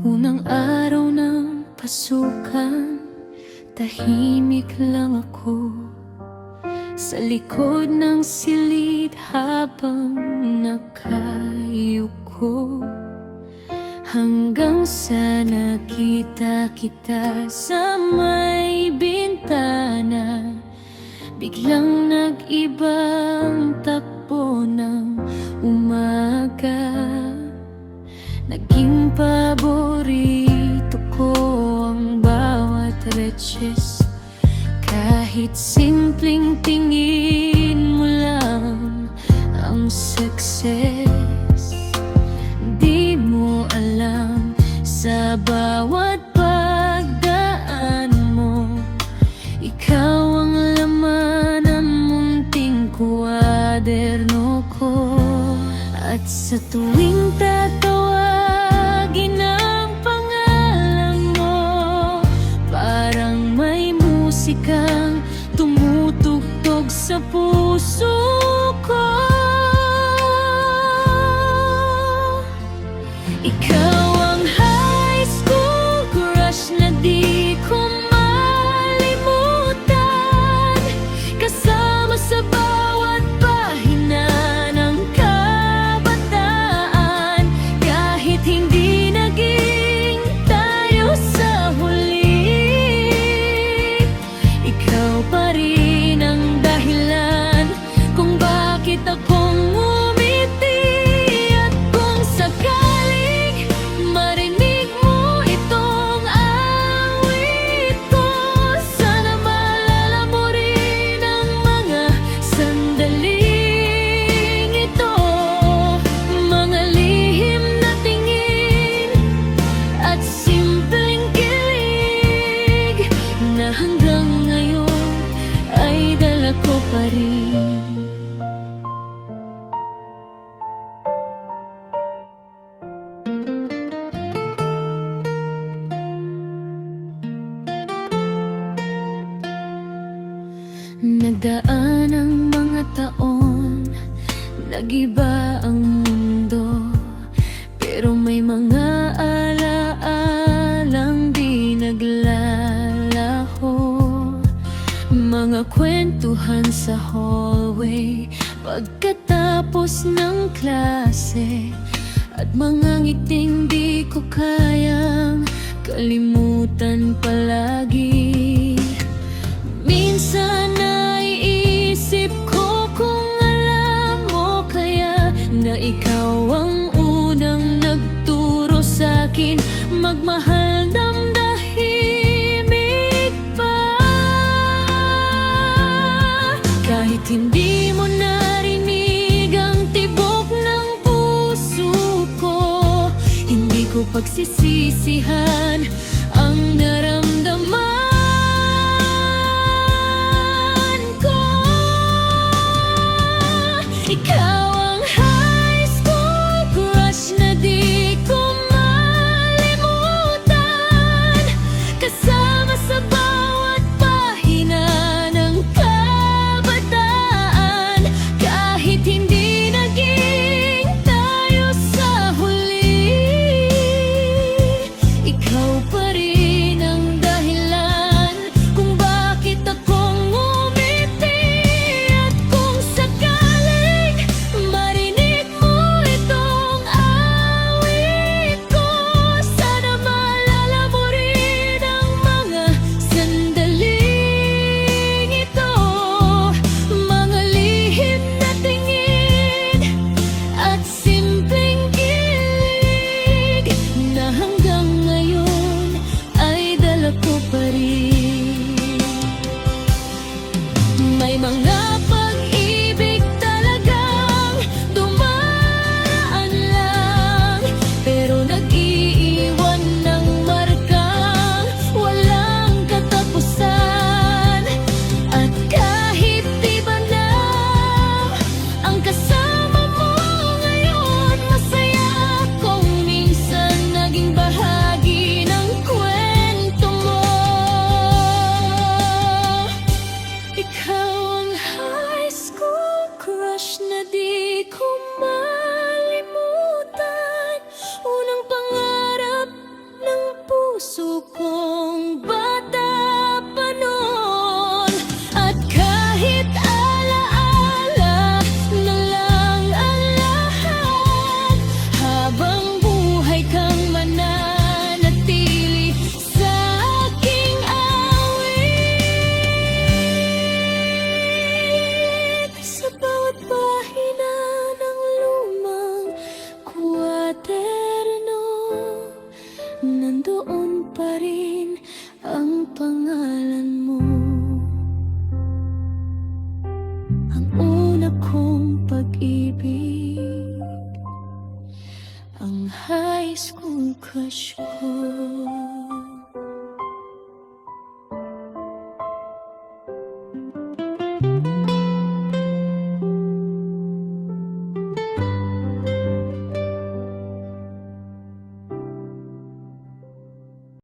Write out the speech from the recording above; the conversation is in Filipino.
Unang araw ng pasukan, tahimik lang ako sa likod ng silid habang nakayuko, hanggang sa nakita kita sa may bintana. Biglang nag-ibang takbo ng umaga. Naging paborito ko ang bawat retches, kahit simpleng tingin mo lang ang success. Di mo alam, sa bawat pagdaan mo, ikaw ang laman ng munting kwaderno ko. At sa tuwing tatawagin ang pangalan mo, parang may musikang tumutugtog sa puso ko. Ikaw ang high school crush na di ko malimutan, kasama sa bawat pahina ng kabataan. Kahit hindi naging tayo sa huli, ikaw pa rin ang dahilan kung bakit akong umiti. At kung sakaling marinig mo itong awit ko, sana maalala mo rin ang mga sandaling ito, mga lihim na tingin at simpleng kilig na hanggang ngayon ay dala ko pa rin. Nagdaan ang mga taon, nag-iba ang mundo, pero may mga alaalang di naglalaho. Mga kwentuhan sa hallway pagkatapos ng klase, at mga ngiting di ko kayang kalimutan palagi. Minsan naiisip ko kung alam mo kaya na ikaw ang unang nagturo sa'kin magmahal ng tahimik pa. Kahit hindi mo narinig ang tibok ng puso ko, hindi ko pagsisisihan ang naramdaman. Ikaw ang high school crush na di ko malimutan, kasama sa bawat pahina ng kabataan. Kahit hindi naging tayo sa huli, ikaw pa rin ang crush ko.